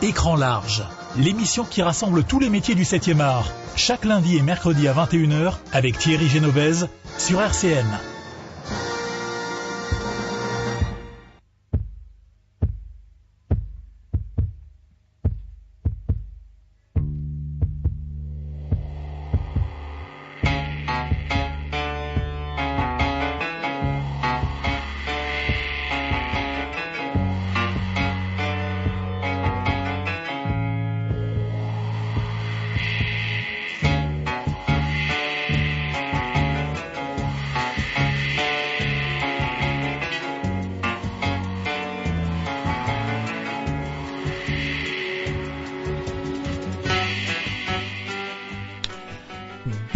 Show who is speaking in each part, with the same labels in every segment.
Speaker 1: Écran large, l'émission qui rassemble tous les métiers du 7e art. Chaque lundi et mercredi à 21h avec Thierry Genovese sur RCN.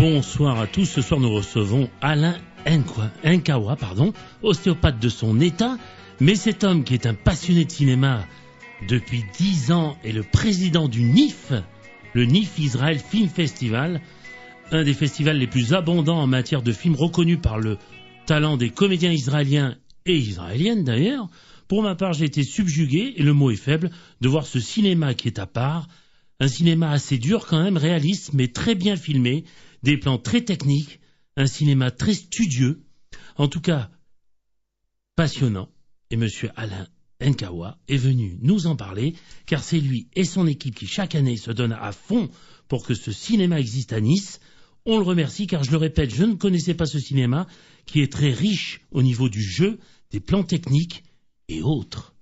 Speaker 2: Bonsoir à tous, ce soir nous recevons Alain Nkawa, ostéopathe de son état, mais cet homme qui est un passionné de cinéma depuis 10 ans est le président du NIF, le NIF Israel Film Festival, un des festivals les plus abondants en matière de films reconnus par le talent des comédiens israéliens et israéliennes d'ailleurs. Pour ma part, j'ai été subjugué, et le mot est faible, de voir ce cinéma qui est à part, un cinéma assez dur quand même, réaliste, mais très bien filmé, des plans très techniques, un cinéma très studieux, en tout cas passionnant. Et monsieur Alain Nkawa est venu nous en parler, car c'est lui et son équipe qui chaque année se donnent à fond pour que ce cinéma existe à Nice. On le remercie, car je le répète, je ne connaissais pas ce cinéma, qui est très riche au niveau du jeu, des plans techniques et autres.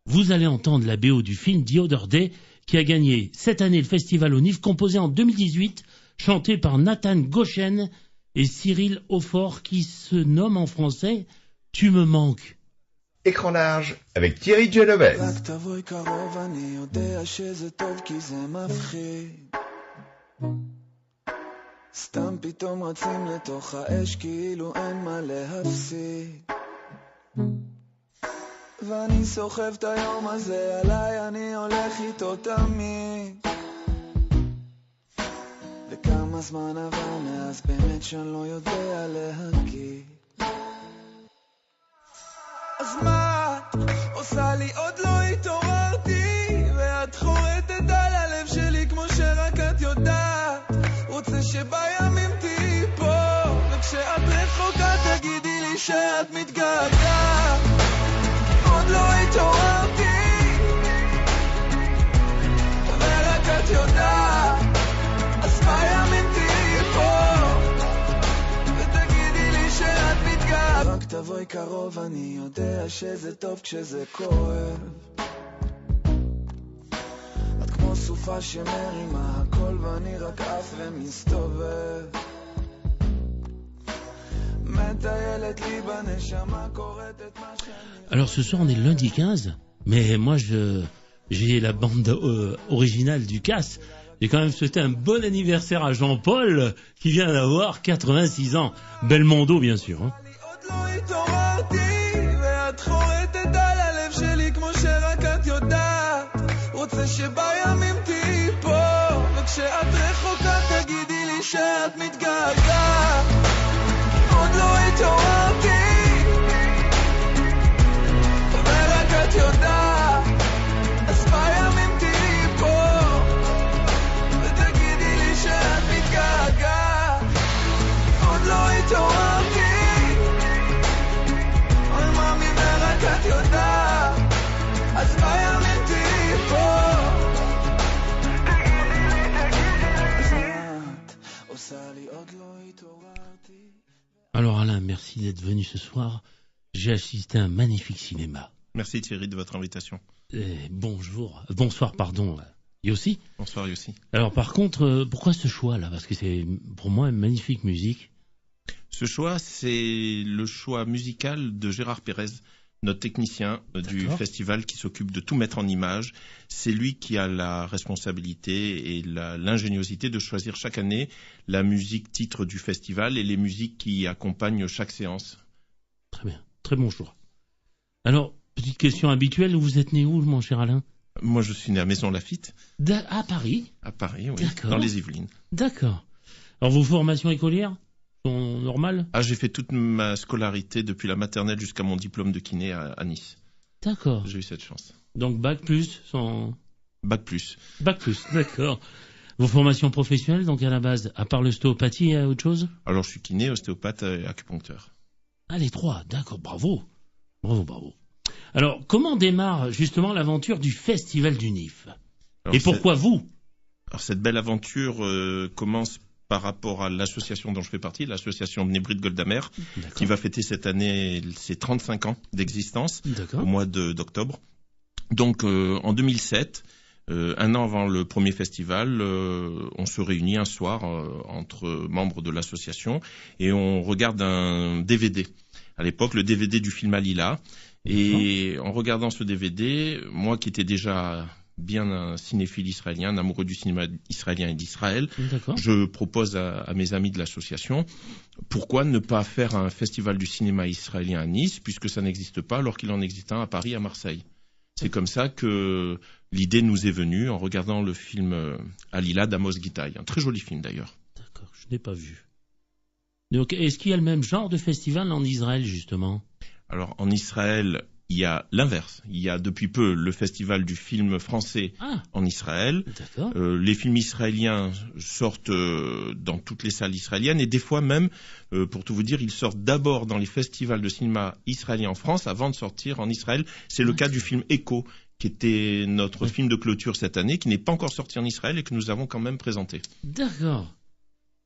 Speaker 2: Vous allez entendre la BO du film The Other Day, qui a gagné cette année le festival au NIF, composé en 2018, chanté par Nathan Goshen et Cyril Aufort, qui se nomme en français « Tu me manques ».
Speaker 3: Écran large avec Thierry Genovese.
Speaker 4: סתם פתאום רצים לתוך האש כאילו אין מה להפסיק ואני סוחב את היום הזה עליי אני הולך איתו תמיד וכמה זמן עבר מאז באמת שאני לא יודע להגיד אז מה עושה לי עוד לא התעוררתי ואת חורטת על הלב שלי כמו שרק את יודעת רוצה שבימים תהי פה וכשאת רחוקה תגידי לי שאת מתגעגעת עוד לא התעוררתי ורק את יודעת אז בימים תהי פה ותגידי לי שאת מתגעגעת רק תבואי קרוב אני יודע שזה טוב כשזה כואב סופה שמרימה הכל ואני רק עף ומסתובב מטיילת לי בנשמה קוראת את מה שאני
Speaker 2: Alors ce soir on est le lundi 15, mais moi j'ai la bande originale du CAS. J'ai quand même souhaité un bon anniversaire à Jean-Paul qui vient d'avoir 86 ans. Belmondo bien sûr hein.
Speaker 4: רוצה שבימים תהי פה וכשאת רחוקה תגידי לי שאת מתגעגעת עוד לא התעוררתי ורק את יודעת אז בימים תהי פה ותגידי לי שאת מתגעגעת עוד לא התעוררתי אוי מאמי ורק את יודעת אז בימים תהי פה
Speaker 2: Alors Alain, merci d'être venu ce soir. J'ai assisté à un magnifique cinéma.
Speaker 5: Merci Thierry de votre invitation.
Speaker 2: Bonsoir pardon, Yossi.
Speaker 5: Bonsoir Yossi.
Speaker 2: Alors par contre, pourquoi ce choix-là? Parce que c'est pour moi une magnifique musique.
Speaker 5: Ce choix, c'est le choix musical de Gérard Pérez, notre technicien du festival qui s'occupe de tout mettre en image. C'est lui qui a la responsabilité et l'ingéniosité de choisir chaque année la musique titre du festival et les musiques qui accompagnent chaque séance.
Speaker 2: Très bien, très bon choix. Alors, petite question habituelle, vous êtes né où, mon cher Alain?
Speaker 5: Moi, je suis né à Maisons-Laffitte.
Speaker 2: À Paris?
Speaker 5: À Paris, oui, dans les Yvelines.
Speaker 2: D'accord. Alors, vos formations écolières sont normales?
Speaker 5: Ah, j'ai fait toute ma scolarité depuis la maternelle jusqu'à mon diplôme de kiné à Nice.
Speaker 2: D'accord.
Speaker 5: J'ai eu cette chance.
Speaker 2: Donc, bac plus, sans...
Speaker 5: Bac plus.
Speaker 2: Bac plus, d'accord. Vos formations professionnelles, donc à la base, à part l'ostéopathie, il y a autre chose?
Speaker 5: Alors je suis kiné, ostéopathe et acupuncteur.
Speaker 2: Ah, les trois, d'accord, bravo. Bravo, bravo. Alors, comment démarre justement l'aventure du Festival du Nif?
Speaker 5: Alors,
Speaker 2: et pourquoi vous?
Speaker 5: Alors cette belle aventure commence par rapport à l'association dont je fais partie, l'association Bnei Goldamer, qui va fêter cette année ses 35 ans d'existence au mois d'octobre. Donc en 2007, un an avant le premier festival, on se réunit un soir entre membres de l'association et on regarde un DVD. À l'époque, le DVD du film Alila. Et en regardant ce DVD, moi qui étais déjà bien un cinéphile israélien, un amoureux du cinéma israélien et d'Israël, je propose à mes amis de l'association, pourquoi ne pas faire un festival du cinéma israélien à Nice, puisque ça n'existe pas, alors qu'il en existe un à Paris, à Marseille. C'est comme ça que l'idée nous est venue en regardant le film Alila d'Amos Gitaï, un très joli film d'ailleurs.
Speaker 2: D'accord, je n'ai pas vu. Donc, est-ce qu'il y a le même genre de festival en Israël, justement?
Speaker 5: Alors, en Israël, il y a l'inverse. Il y a depuis peu le festival du film français en Israël. Les films israéliens sortent dans toutes les salles israéliennes et des fois même, pour tout vous dire, ils sortent d'abord dans les festivals de cinéma israéliens en France avant de sortir en Israël. C'est le cas du film Echo, qui était notre film de clôture cette année, qui n'est pas encore sorti en Israël et que nous avons quand même présenté.
Speaker 2: D'accord.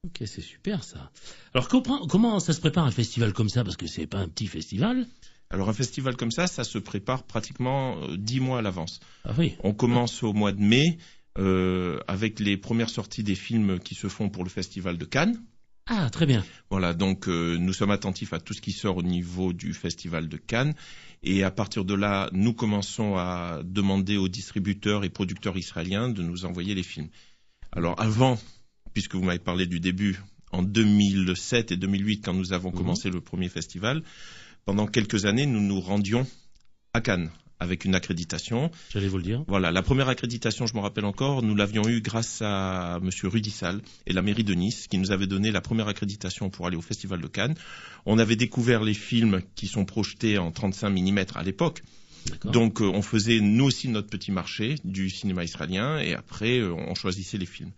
Speaker 2: Ok, c'est super ça. Alors comment ça se prépare un festival comme ça? Parce que c'est pas un petit festival.
Speaker 5: Alors un festival comme ça se prépare pratiquement 10 mois à l'avance.
Speaker 2: Ah oui.
Speaker 5: On commence au mois de mai avec les premières sorties des films qui se font pour le festival de Cannes.
Speaker 2: Ah, très bien.
Speaker 5: Voilà, donc nous sommes attentifs à tout ce qui sort au niveau du festival de Cannes. Et à partir de là, nous commençons à demander aux distributeurs et producteurs israéliens de nous envoyer les films. Alors avant, puisque vous m'avez parlé du début, en 2007 et 2008, quand nous avons commencé le premier festival, pendant quelques années, nous nous rendions à Cannes avec une accréditation.
Speaker 2: J'allais vous le dire.
Speaker 5: Voilà, la première accréditation, je m'en rappelle encore, nous l'avions eue grâce à monsieur Rudy Sall et la mairie de Nice, qui nous avait donné la première accréditation pour aller au Festival de Cannes. On avait découvert les films qui sont projetés en 35 mm à l'époque. Donc on faisait nous aussi notre petit marché du cinéma israélien et après on choisissait les films.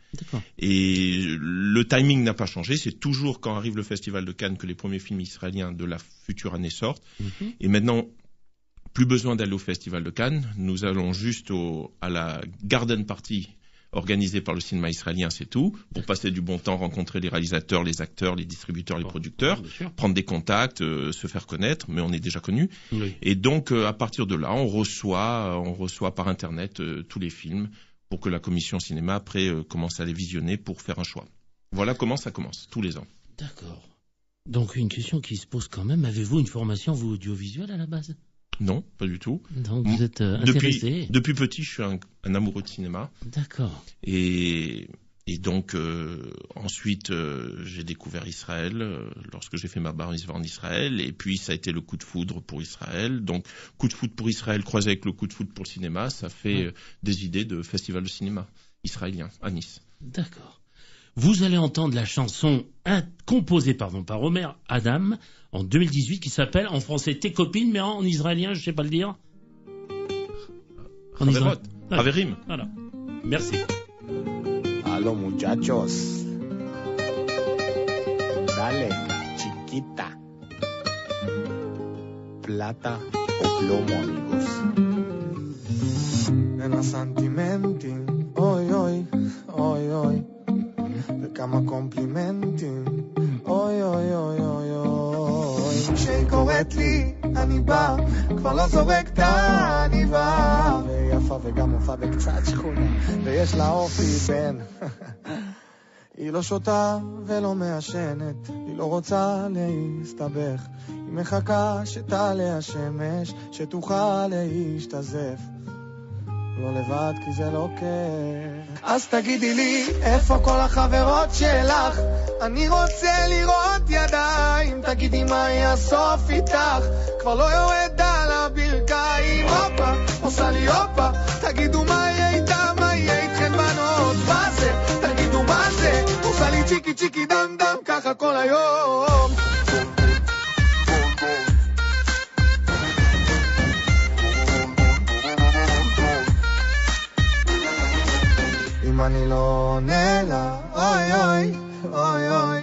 Speaker 5: Et le timing n'a pas changé, c'est toujours quand arrive le Festival de Cannes que les premiers films israéliens de la future année sortent. Et maintenant, plus besoin d'aller au Festival de Cannes, nous allons juste à la Garden Party organisée par le cinéma israélien, c'est tout, pour passer du bon temps, rencontrer les réalisateurs, les acteurs, les distributeurs, les producteurs, prendre des contacts, se faire connaître, mais on est déjà connus. Et donc, à partir de là, on reçoit par Internet tous les films pour que la commission cinéma, après, commence à les visionner pour faire un choix. Voilà comment ça commence, tous les ans.
Speaker 2: D'accord. Donc, une question qui se pose quand même, avez-vous une formation, vous, audiovisuelle à la base?
Speaker 5: Non, pas du tout.
Speaker 2: Donc vous êtes intéressé.
Speaker 5: Depuis petit, je suis un amoureux de cinéma.
Speaker 2: D'accord.
Speaker 5: Et donc, ensuite, j'ai découvert Israël lorsque j'ai fait ma bar mitzvah en Israël. Et puis, ça a été le coup de foudre pour Israël. Donc, coup de foudre pour Israël croisé avec le coup de foudre pour le cinéma, ça fait des idées de festival de cinéma israélien à Nice.
Speaker 2: D'accord. Vous allez entendre la chanson composée par Omer Adam en 2018 qui s'appelle en français Tes copines, mais en israélien, je ne sais pas le dire.
Speaker 5: En israélien. Haverim.
Speaker 2: Voilà. Merci.
Speaker 6: Allo muchachos. Dale, chiquita. Plata o plomo, amigos.
Speaker 4: Nena סנטימנטים, אוי אוי, אוי אוי, וכמה קומפלימנטים, אוי אוי אוי אוי אוי. כשהיא קוראת לי, אני בא, כבר לא זורק את העניבה. והיא יפה וגם מופה בקצת שכונה, ויש לה אופי בן. היא לא שותה ולא מעשנת, היא לא רוצה להסתבך, היא מחכה שתעלה השמש, שתוכל להשתזף. לא לבד כי זה לא כיף. אז תגידי לי איפה כל החברות שלך, אני רוצה לראות ידיים, תגידי מה יהיה הסוף איתך, כבר לא יורד על הברכיים. הופה, עושה לי הופה, תגידו מה יהיה איתה, מה יהיה איתכן בנות, מה זה, תגידו מה זה, עושה לי צ'יקי צ'יקי דם דם ככה כל היום. אני לא עונה לה, אוי אוי, אוי אוי.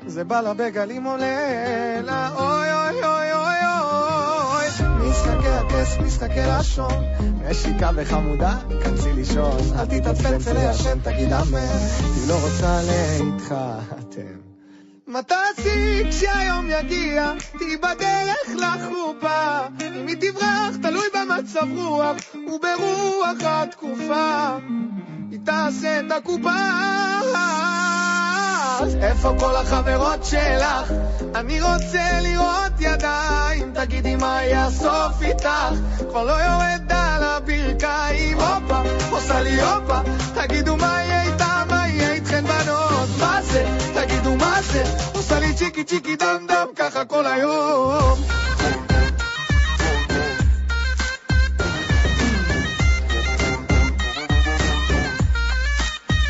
Speaker 4: זה בא לה בגלים עולה לה, אוי אוי אוי אוי אוי. מסתכל הכס, מסתכל השון, משיקה וחמודה, כנסי לישון. אל תתעצבן צא לישן, תגיד אמן, היא לא רוצה להתחתן. מה תעשי כשהיום יגיע, תהי בדרך לחופה, אם היא תברח תלוי במצב רוח וברוח התקופה, היא תעשה את הקופה. איפה כל החברות שלך? אני רוצה לראות ידיים, תגידי מה יהיה הסוף איתך, כבר לא יורד על הברכיים. הופה, עושה לי הופה, תגידו מה יהיה איתה, מה יהיה איתכן בנות, מה זה? תגידו מה זה? עושה לי צ'יקי צ'יקי דם דם ככה כל היום.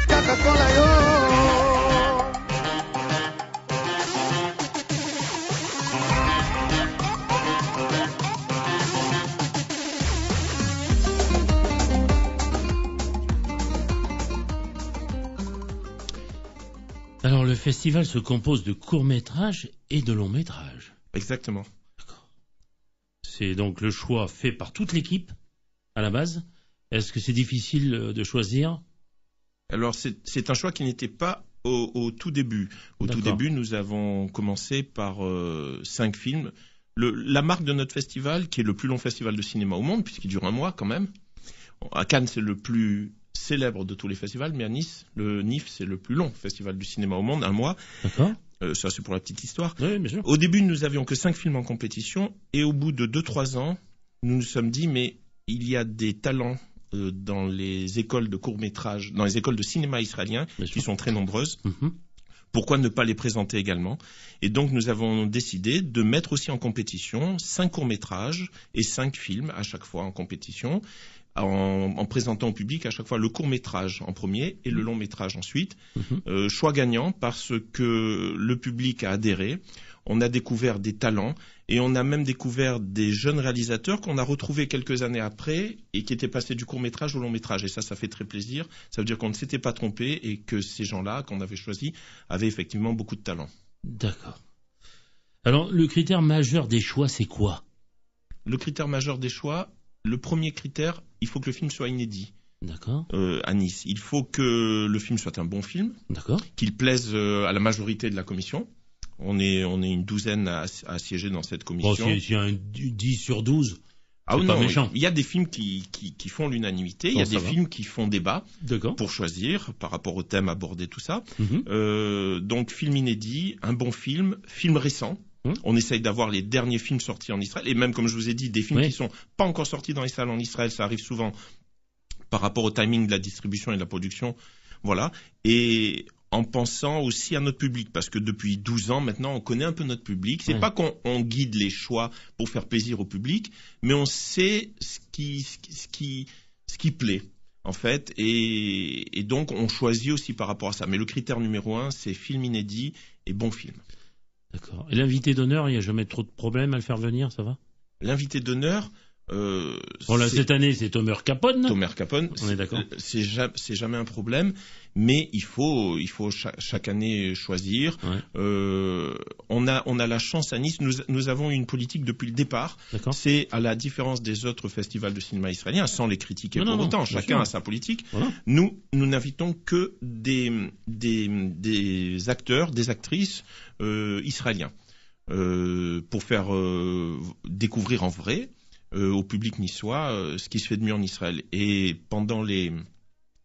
Speaker 4: ככה כל היום.
Speaker 2: Alors, le festival se compose de courts-métrages et de longs-métrages.
Speaker 5: Exactement.
Speaker 2: D'accord. C'est donc le choix fait par toute l'équipe, à la base. Est-ce que c'est difficile de choisir?
Speaker 5: Alors, c'est un choix qui n'était pas au tout début. Au tout début, nous avons commencé par 5 films. La marque de notre festival, qui est le plus long festival de cinéma au monde, puisqu'il dure un mois quand même. À Cannes, c'est le plus célèbre de tous les festivals, mais à Nice, le NIF, c'est le plus long festival du cinéma au monde, un mois.
Speaker 2: D'accord.
Speaker 5: Ça, c'est pour la petite histoire.
Speaker 2: Oui, bien sûr.
Speaker 5: Au début, nous avions que 5 films en compétition, et au bout de 2-3 ans, nous nous sommes dit, mais il y a des talents dans les écoles de court-métrage, dans les écoles de cinéma israélien, qui sont très nombreuses.
Speaker 2: Mm-hmm.
Speaker 5: Pourquoi ne pas les présenter également? Et donc, nous avons décidé de mettre aussi en compétition 5 courts-métrages et 5 films à chaque fois en compétition, en présentant au public à chaque fois le court-métrage en premier et le long-métrage ensuite.
Speaker 2: Mm-hmm.
Speaker 5: Choix gagnant parce que le public a adhéré. On a découvert des talents et on a même découvert des jeunes réalisateurs qu'on a retrouvés quelques années après et qui étaient passés du court-métrage au long-métrage. Et ça fait très plaisir. Ça veut dire qu'on ne s'était pas trompé et que ces gens-là qu'on avait choisis avaient effectivement beaucoup de talent.
Speaker 2: D'accord. Alors, le critère majeur des choix, c'est quoi?
Speaker 5: Le critère majeur des choix, le premier critère, il faut que le film soit inédit.
Speaker 2: D'accord.
Speaker 5: À Nice. Il faut que le film soit un bon film.
Speaker 2: D'accord.
Speaker 5: Qu'il plaise à la majorité de la commission. On est une douzaine à siéger dans cette commission.
Speaker 2: Bon, s'il y a un 10 sur 12,
Speaker 5: ah
Speaker 2: c'est
Speaker 5: non,
Speaker 2: pas méchant.
Speaker 5: Il y a des films qui font l'unanimité, il y a des films qui font débat pour choisir par rapport au thème abordé, tout ça.
Speaker 2: Mm-hmm.
Speaker 5: Donc film inédit, un bon film récent. On essaye d'avoir les derniers films sortis en Israël et même, comme je vous ai dit, des films qui sont pas encore sortis dans les salles en Israël, ça arrive souvent par rapport au timing de la distribution et de la production. Voilà. Et en pensant aussi à notre public, parce que depuis 12 ans maintenant, on connaît un peu notre public. C'est pas qu'on guide les choix pour faire plaisir au public, mais on sait ce qui plaît, en fait, et donc on choisit aussi par rapport à ça. Mais le critère numéro 1, c'est film inédit et bon film.
Speaker 2: D'accord. Et l'invité d'honneur, il n'y a jamais trop de problème à le faire venir, ça va? L'invité d'honneur, bon là, cette année, c'est Tomer Capone.
Speaker 5: Tomer Capone,
Speaker 2: on est d'accord.
Speaker 5: C'est jamais un problème, mais il faut chaque année choisir. Ouais. On a la chance à Nice. Nous avons une politique depuis le départ. C'est à la différence des autres festivals de cinéma israéliens, sans les critiquer pour autant. Chacun a sa politique. Voilà. Nous n'invitons que des acteurs, des actrices israéliens pour faire découvrir en vrai au public niçois ce qui se fait de mieux en Israël. Et pendant les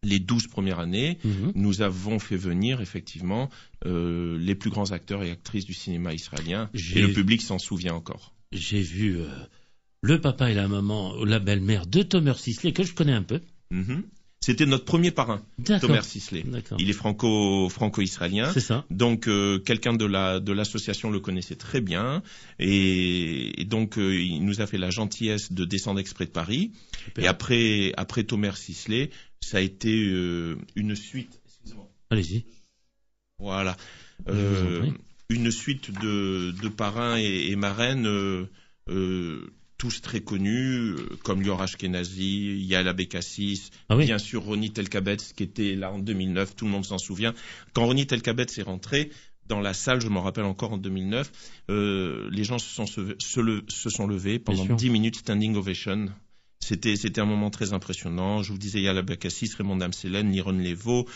Speaker 5: 12 premières années, nous avons fait venir effectivement les plus grands acteurs et actrices du cinéma israélien. Et le public s'en souvient encore. J'ai vu le papa et la maman, la belle-mère de Tomer Sisley, que je connais un peu. C'était notre premier parrain, Tomer Sisley. Il est franco-israélien. C'est ça. Donc quelqu'un de l'association le connaissait très bien et donc il nous a fait la gentillesse de descendre exprès de Paris. Super. Et après Tomer Sisley, ça a été une suite. Excusez-moi. Allez-y. Voilà. Une suite de parrains et marraines tous très connus, comme Lior Ashkenazi, Yael Abekassis, bien sûr Ronnie Telkabetz qui était là en 2009, tout le monde s'en souvient. Quand Ronnie Telkabetz est rentré dans la salle, je m'en rappelle encore en 2009, les gens se sont levés pendant 10 minutes, standing ovation. C'était un moment très impressionnant. Je vous disais Yael Abekassis, Raymond Amselen, Liron Levo,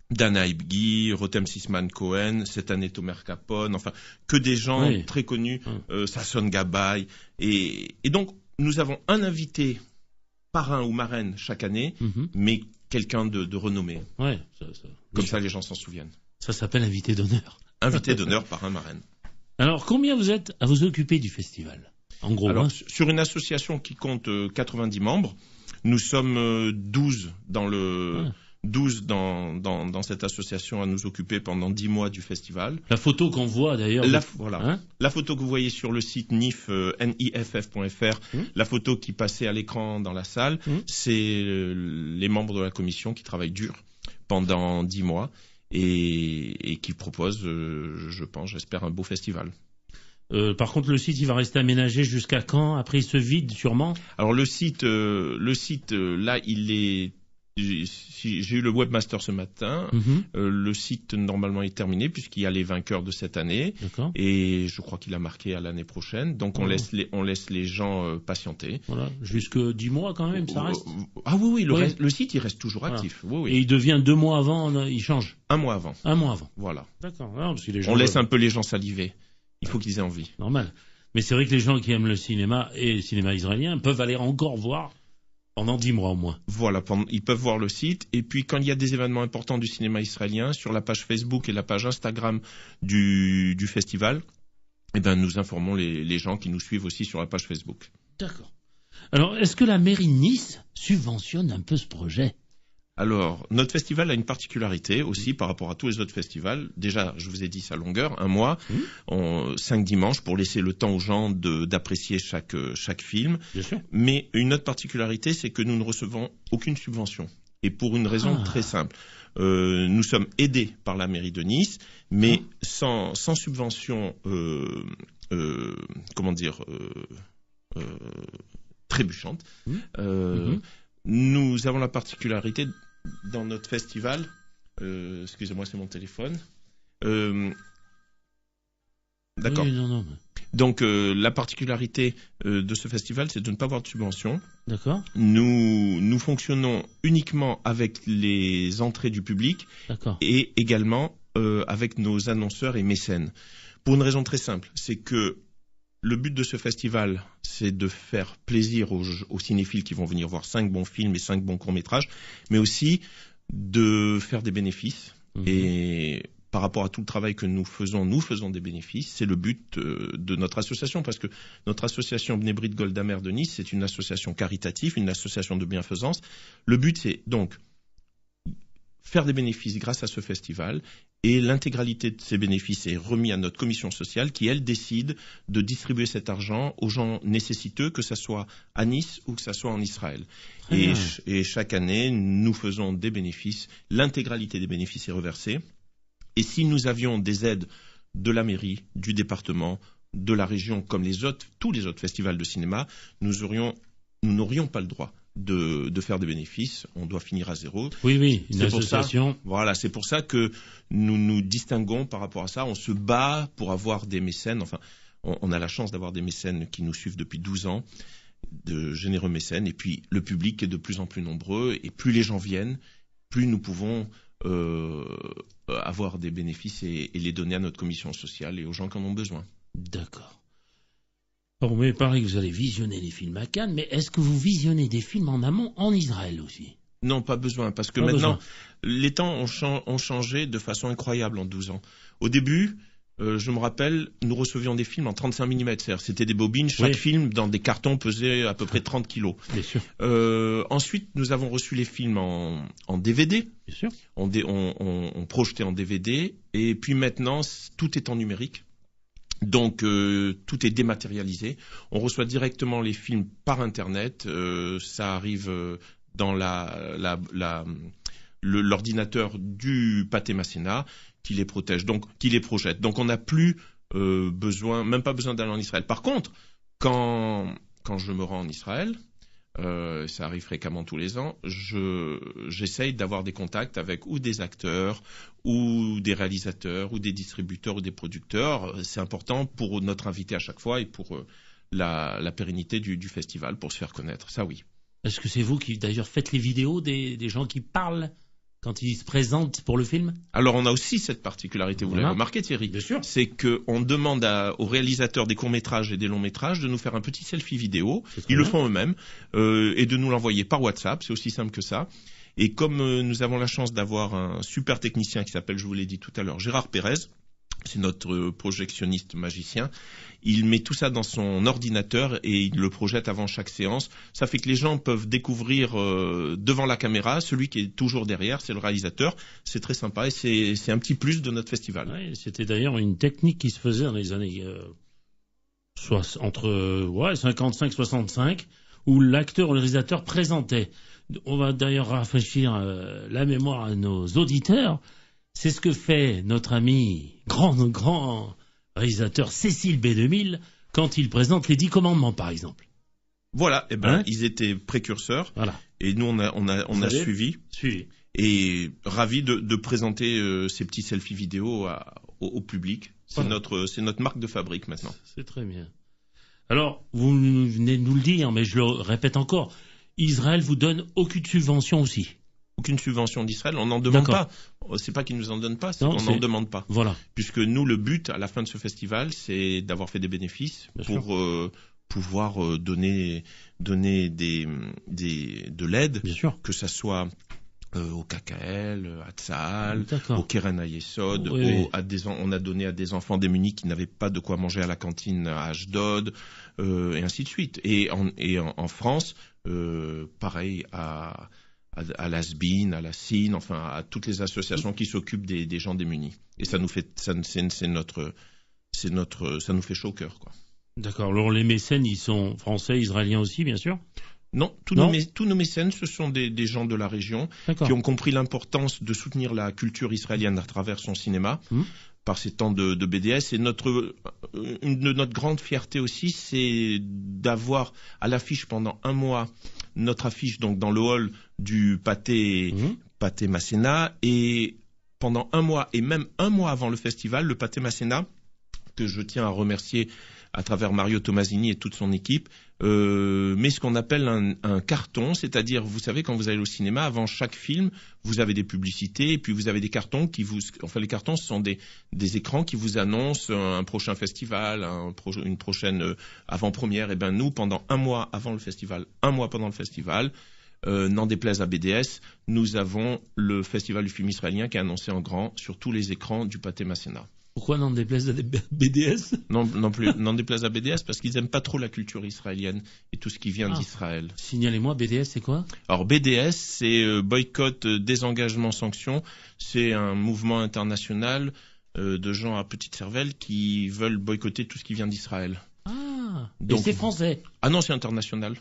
Speaker 5: Dana Ibgi, Rotem Sisman Cohen, cette année Tomer Capone, enfin que des gens très connus, Sasson Gabay, et donc nous avons un invité parrain ou marraine chaque année, mais quelqu'un de renommé. Comme ça les gens s'en souviennent.
Speaker 2: Ça s'appelle invité d'honneur.
Speaker 5: Invité d'honneur, parrain, marraine.
Speaker 2: Alors combien vous êtes à vous occuper du festival, en gros?
Speaker 5: Alors sur une association qui compte 90 membres, nous sommes 12 dans le... 12 dans cette association à nous occuper pendant 10 mois du festival.
Speaker 2: La photo qu'on voit d'ailleurs.
Speaker 5: La photo que vous voyez sur le site niff.fr, la photo qui passait à l'écran dans la salle, c'est les membres de la commission qui travaillent dur pendant 10 mois et qui proposent, j'espère, un beau festival.
Speaker 2: Par contre, le site, il va rester aménagé jusqu'à quand? Après, il se vide sûrement?
Speaker 5: Alors le site, là, il est... J'ai eu le webmaster ce matin. Le site normalement est terminé puisqu'il y a les vainqueurs de cette année. Et je crois qu'il a marqué à l'année prochaine. Donc on laisse les gens patienter.
Speaker 2: Voilà, jusque 10 mois quand même, ça reste.
Speaker 5: Ah oui, le site il reste toujours actif. Oui.
Speaker 2: Et il devient 2 mois avant, il change.
Speaker 5: 1 mois avant.
Speaker 2: 1 mois avant.
Speaker 5: Voilà.
Speaker 2: D'accord. Alors, si les gens
Speaker 5: on laisse un peu les gens saliver. Il faut qu'ils aient envie.
Speaker 2: Normal. Mais c'est vrai que les gens qui aiment le cinéma et le cinéma israélien peuvent aller encore voir. Pendant 10 mois au moins. Voilà,
Speaker 5: ils peuvent voir le site. Et puis, quand il y a des événements importants du cinéma israélien, sur la page Facebook et la page Instagram du festival, nous informons les gens qui nous suivent aussi sur la page Facebook.
Speaker 2: D'accord. Alors, est-ce que la mairie de Nice subventionne un peu ce projet?
Speaker 5: Alors, notre festival a une particularité aussi par rapport à tous les autres festivals. Déjà, je vous ai dit sa longueur, 1 mois, 5 dimanches pour laisser le temps aux gens d'apprécier chaque film.
Speaker 2: Bien sûr.
Speaker 5: Mais une autre particularité, c'est que nous ne recevons aucune subvention. Et pour une raison très simple. Nous sommes aidés par la mairie de Nice, mais sans subvention, trébuchante. Nous avons la particularité dans notre festival, excusez-moi, c'est mon téléphone. D'accord.
Speaker 2: Oui, non.
Speaker 5: Donc la particularité de ce festival, c'est de ne pas avoir de subvention.
Speaker 2: D'accord.
Speaker 5: Nous fonctionnons uniquement avec les entrées du public.
Speaker 2: D'accord.
Speaker 5: Et également avec nos annonceurs et mécènes. Pour une raison très simple, c'est que le but de ce festival, c'est de faire plaisir aux cinéphiles qui vont venir voir 5 bons films et 5 bons courts-métrages, mais aussi de faire des bénéfices. Et par rapport à tout le travail que nous faisons des bénéfices. C'est le but de notre association, parce que notre association Bnei Brit Goldamer de Nice, c'est une association caritative, une association de bienfaisance. Le but, c'est donc faire des bénéfices grâce à ce festival, et l'intégralité de ces bénéfices est remis à notre commission sociale qui, elle, décide de distribuer cet argent aux gens nécessiteux, que ce soit à Nice ou que ce soit en Israël. Et chaque année, nous faisons des bénéfices, l'intégralité des bénéfices est reversée. Et si nous avions des aides de la mairie, du département, de la région, comme tous les autres festivals de cinéma, nous n'aurions pas le droit de faire des bénéfices. On doit finir à zéro.
Speaker 2: Oui, une association.
Speaker 5: Voilà, c'est pour ça que nous nous distinguons par rapport à ça. On se bat pour avoir des mécènes. Enfin, on a la chance d'avoir des mécènes qui nous suivent depuis 12 ans, de généreux mécènes. Et puis, le public est de plus en plus nombreux. Et plus les gens viennent, plus nous pouvons avoir des bénéfices et les donner à notre commission sociale et aux gens qui en ont besoin.
Speaker 2: D'accord. Bon, mais pareil que vous allez visionner les films à Cannes, mais est-ce que vous visionnez des films en amont en Israël aussi?
Speaker 5: Non, pas besoin, parce que maintenant, les temps ont changé de façon incroyable en 12 ans. Au début, je me rappelle, nous recevions des films en 35 mm, c'est-à-dire c'était des bobines, chaque film dans des cartons pesait à peu près 30 kilos.
Speaker 2: Bien sûr.
Speaker 5: Ensuite, nous avons reçu les films en DVD.
Speaker 2: Bien sûr.
Speaker 5: On projetait en DVD, et puis maintenant, tout est en numérique. Donc tout est dématérialisé. On reçoit directement les films par Internet. Ça arrive dans l'ordinateur du Pathé Masséna qui les protège, donc qui les projette. Donc on n'a plus même pas besoin d'aller en Israël. Par contre, Quand je me rends en Israël, ça arrive fréquemment tous les ans, j'essaye d'avoir des contacts avec ou des acteurs, ou des réalisateurs, ou des distributeurs, ou des producteurs. C'est important pour notre invité à chaque fois et pour la pérennité du festival, pour se faire connaître. Ça, oui.
Speaker 2: Est-ce que c'est vous qui, d'ailleurs, faites les vidéos des gens qui parlent quand ils se présentent pour le film?
Speaker 5: Alors, on a aussi cette particularité, vous l'avez remarqué, Thierry.
Speaker 2: Bien sûr.
Speaker 5: C'est qu'on demande aux réalisateurs des courts-métrages et des longs-métrages de nous faire un petit selfie vidéo. Ils le font eux-mêmes. Et de nous l'envoyer par WhatsApp. C'est aussi simple que ça. Et comme nous avons la chance d'avoir un super technicien qui s'appelle, je vous l'ai dit tout à l'heure, Gérard Pérez, c'est notre projectionniste magicien, il met tout ça dans son ordinateur et il le projette avant chaque séance. Ça fait que les gens peuvent découvrir devant la caméra, celui qui est toujours derrière, c'est le réalisateur. C'est très sympa et c'est un petit plus de notre festival.
Speaker 2: Ouais, c'était d'ailleurs une technique qui se faisait dans les années entre 55-65, où l'acteur ou le réalisateur présentait. On va d'ailleurs rafraîchir la mémoire à nos auditeurs. C'est ce que fait notre ami grand réalisateur Cécile B2000 quand il présente les 10 commandements, par exemple.
Speaker 5: Voilà, ils étaient précurseurs. Voilà. Et nous, on a suivi. Et ravi de présenter ces petits selfies vidéo au public. C'est notre marque de fabrique maintenant.
Speaker 2: C'est très bien. Alors, vous venez de nous le dire, mais je le répète encore, Israël vous donne aucune subvention aussi.
Speaker 5: Aucune subvention d'Israël, on n'en demande pas. C'est pas qu'ils nous en donnent pas, c'est qu'on n'en demande pas.
Speaker 2: Voilà.
Speaker 5: Puisque nous, le but à la fin de ce festival, c'est d'avoir fait des bénéfices pour pouvoir donner de l'aide, que ça soit au KKL, à Tzahal, au Keren HaYesod, on a donné à des enfants démunis qui n'avaient pas de quoi manger à la cantine à Ashdod, et ainsi de suite. Et en France, pareil à l'Asbin, à la Cine, enfin à toutes les associations qui s'occupent des gens démunis. Et ça nous fait, ça nous fait chaud au cœur, quoi.
Speaker 2: D'accord. Alors les mécènes, ils sont français, israéliens aussi, bien sûr?
Speaker 5: Non, tous nos mécènes, ce sont des gens de la région qui ont compris l'importance de soutenir la culture israélienne à travers son cinéma. Par ces temps de BDS. Et une de notre grande fierté aussi, c'est d'avoir à l'affiche pendant un mois notre affiche donc dans le hall du Pathé Masséna, et pendant un mois et même un mois avant le festival, le Pathé Masséna, que je tiens à remercier à travers Mario Tomasini et toute son équipe, met ce qu'on appelle un carton, c'est-à-dire, vous savez, quand vous allez au cinéma, avant chaque film, vous avez des publicités, et puis vous avez des cartons les cartons, ce sont des écrans qui vous annoncent un prochain festival, une prochaine avant-première. Et ben nous, pendant un mois avant le festival, un mois pendant le festival, n'en déplaise à BDS, nous avons le festival du film israélien qui est annoncé en grand sur tous les écrans du Pathé Masséna.
Speaker 2: Pourquoi n'en déplaise à BDS?
Speaker 5: Non plus, n'en déplaise à BDS parce qu'ils n'aiment pas trop la culture israélienne et tout ce qui vient d'Israël.
Speaker 2: Signalez-moi, BDS c'est quoi?
Speaker 5: Alors BDS, c'est boycott, désengagement, sanction. C'est un mouvement international de gens à petite cervelle qui veulent boycotter tout ce qui vient d'Israël.
Speaker 2: Donc, et c'est français?
Speaker 5: Ah non, c'est international.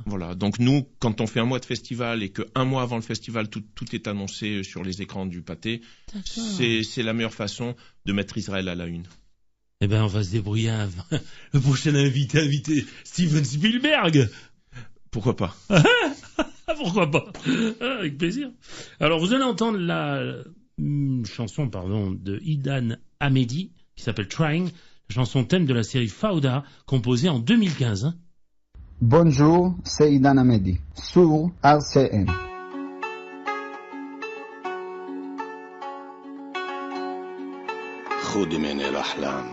Speaker 5: Voilà. Donc nous, quand on fait un mois de festival et qu'un mois avant le festival, tout est annoncé sur les écrans du Pathé, c'est la meilleure façon de mettre Israël à la une.
Speaker 2: Eh ben, on va se débrouiller. Le prochain invité Steven Spielberg.
Speaker 5: Pourquoi pas?
Speaker 2: Pourquoi pas? Avec plaisir. Alors, vous allez entendre la chanson, de Idan Hamedi, qui s'appelle Trying. Chanson thème de la série Fauda, composée en 2015.
Speaker 7: Bonjour, c'est Idan Hamedi, sur RCN.
Speaker 8: خذي مني الأحلام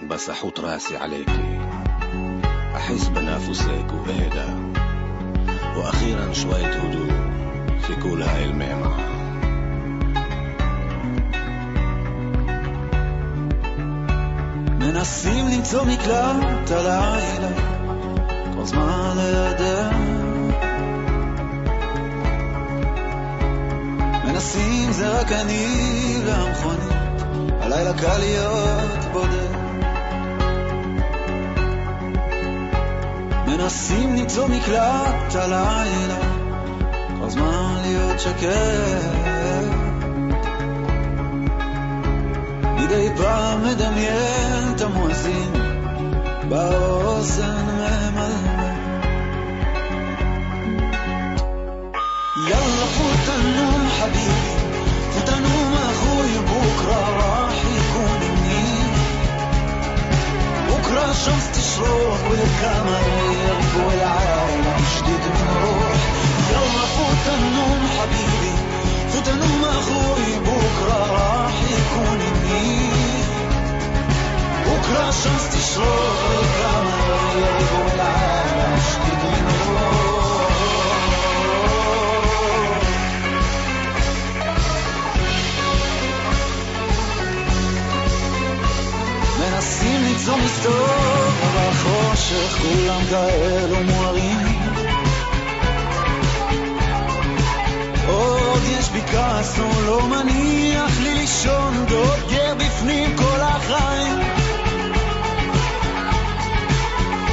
Speaker 8: بس أحط راسي عليكي أحس بنفسك وبهدى وأخيرا شوية هدوء في كل هاي المعمعة
Speaker 4: מנסים למצוא מקלט הלילה, כל זמן לידך. מנסים זה רק אני והמכונית, הלילה קל להיות בודד. מנסים למצוא מקלט הלילה, כל זמן להיות שקט. מדי פעם מדמיין את המואזין באוזן شمس تشرق والقمر يربو العالم جديد من روح يلا فوت النوم حبيبي فوت النوم اخوي بكره راح يكون منيح بكره شمس تشرق والقمر يربو العالم جديد من روح מנסים ליצור מסתור אבל חושך כולם כאלו מוארים עוד יש בי כעס לא מניח לי לישון דוגר בפנים כל החיים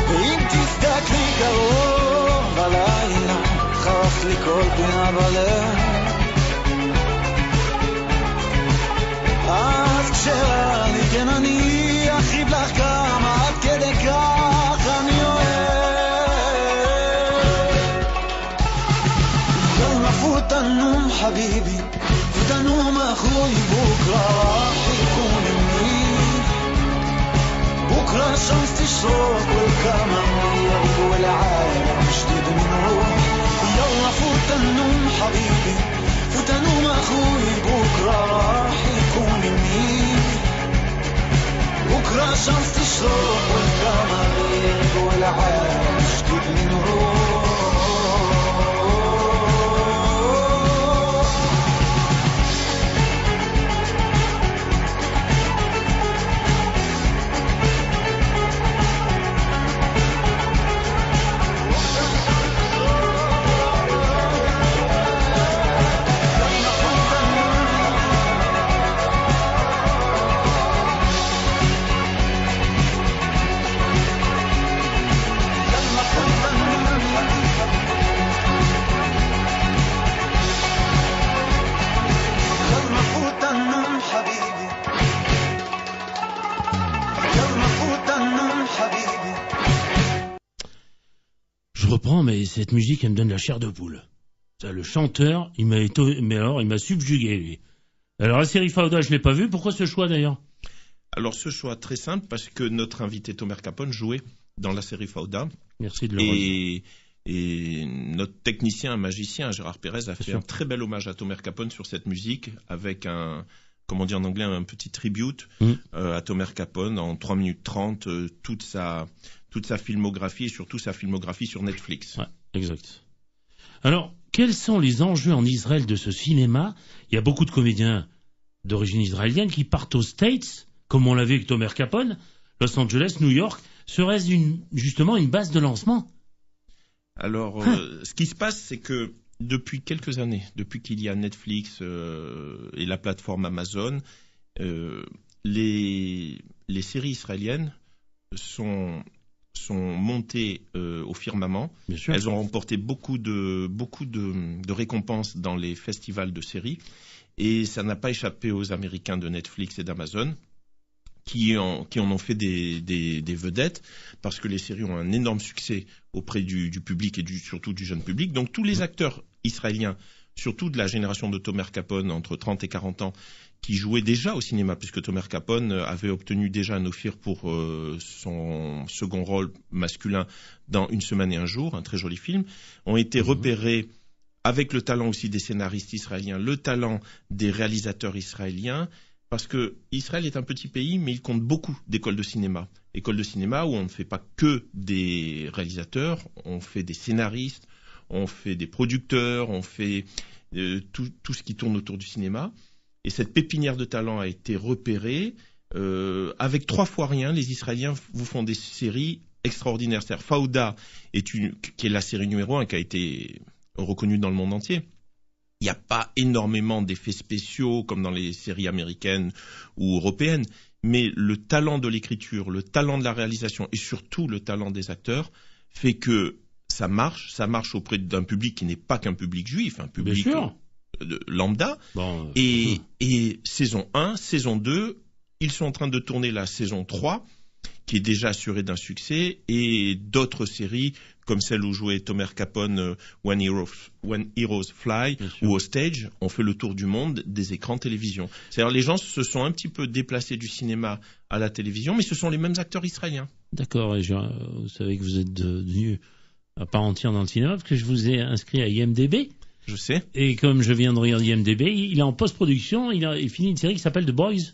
Speaker 4: ואם תסתכלי קרוב הלילה חרפת לי כל פינה בלב אז כשרע לי כן אני אחיב לך כמה עד כדי כך אני אוהב יאללה פוט הנום חביבי פוט הנום אחוי בוקרה راح يكون منيح بكرة الشمس تشرق والقمر يربو العالم جديد من روح يلا فوت النوم حبيبي فوت النوم أخوي بكرة راح يكون منيح بكرة الشمس تشرق والقمر يربو العالم جديد من روح
Speaker 2: Je reprends, mais cette musique, elle me donne la chair de poule. Ça, le chanteur, il m'a subjugué, lui. Alors, la série Fauda, je l'ai pas vue. Pourquoi ce choix, d'ailleurs?
Speaker 5: Alors, ce choix, très simple, parce que notre invité Tomer Capone jouait dans la série Fauda.
Speaker 2: Merci de le redire.
Speaker 5: Et notre technicien, un magicien, Gérard Pérez, a fait un très bel hommage à Tomer Capone sur cette musique, avec un, comme on dit en anglais, un petit tribute à Tomer Capone en 3 minutes 30, toute sa filmographie et surtout sa filmographie sur Netflix.
Speaker 2: Ouais, exact. Alors, quels sont les enjeux en Israël de ce cinéma? Il y a beaucoup de comédiens d'origine israélienne qui partent aux States, comme on l'a vu avec Tomer Capone, Los Angeles, New York. Serait-ce justement une base de lancement?
Speaker 5: Alors, ce qui se passe, c'est que depuis quelques années, depuis qu'il y a Netflix et la plateforme Amazon, les séries israéliennes sont montées au firmament.
Speaker 2: Bien sûr.
Speaker 5: Elles ont remporté beaucoup de récompenses dans les festivals de séries. Et ça n'a pas échappé aux Américains de Netflix et d'Amazon, qui en ont fait des vedettes, parce que les séries ont un énorme succès auprès du public et surtout du jeune public. Donc tous les acteurs israéliens, surtout de la génération de Tomer Capone, entre 30 et 40 ans, qui jouaient déjà au cinéma, puisque Tomer Capone avait obtenu déjà un Ophir pour son second rôle masculin dans Une semaine et un jour, un très joli film, ont été repérés avec le talent aussi des scénaristes israéliens, le talent des réalisateurs israéliens, parce que Israël est un petit pays, mais il compte beaucoup d'écoles de cinéma. Écoles de cinéma où on ne fait pas que des réalisateurs, on fait des scénaristes, on fait des producteurs, on fait tout ce qui tourne autour du cinéma. Et cette pépinière de talent a été repérée. Avec 3 fois rien, les Israéliens vous font des séries extraordinaires. C'est-à-dire Fauda, qui est la série numéro 1, qui a été reconnue dans le monde entier. Il n'y a pas énormément d'effets spéciaux comme dans les séries américaines ou européennes, mais le talent de l'écriture, le talent de la réalisation et surtout le talent des acteurs fait que ça marche auprès d'un public qui n'est pas qu'un public juif, un public lambda.
Speaker 2: Bon,
Speaker 5: et saison 1, saison 2, ils sont en train de tourner la saison 3, qui est déjà assuré d'un succès, et d'autres séries comme celle où jouait Tomer Capone, When Heroes Fly, ou Hostage, ont fait le tour du monde des écrans télévision. C'est-à-dire les gens se sont un petit peu déplacés du cinéma à la télévision, mais ce sont les mêmes acteurs israéliens.
Speaker 2: D'accord, et vous savez que vous êtes devenu à part entière dans le cinéma, parce que je vous ai inscrit à IMDb.
Speaker 5: Je sais.
Speaker 2: Et comme je viens de regarder IMDb, il est en post-production, il finit une série qui s'appelle The Boys.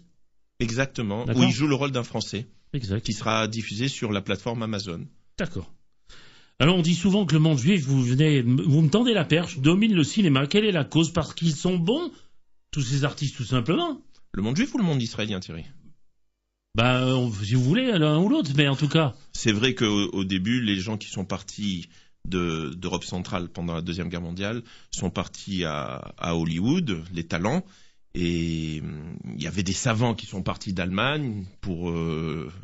Speaker 5: Exactement,
Speaker 2: D'accord.
Speaker 5: où il joue le rôle d'un Français.
Speaker 2: Exact.
Speaker 5: Qui sera diffusé sur la plateforme Amazon.
Speaker 2: D'accord. Alors on dit souvent que le monde juif, vous me tendez la perche, domine le cinéma. Quelle est la cause? Parce qu'ils sont bons, tous ces artistes, tout simplement.
Speaker 5: Le monde juif ou le monde israélien, Thierry?
Speaker 2: Si vous voulez, l'un ou l'autre, mais en tout cas.
Speaker 5: C'est vrai qu'au début, les gens qui sont partis d'Europe centrale pendant la Deuxième Guerre mondiale sont partis à Hollywood, les talents. Et il y avait des savants qui sont partis d'Allemagne pour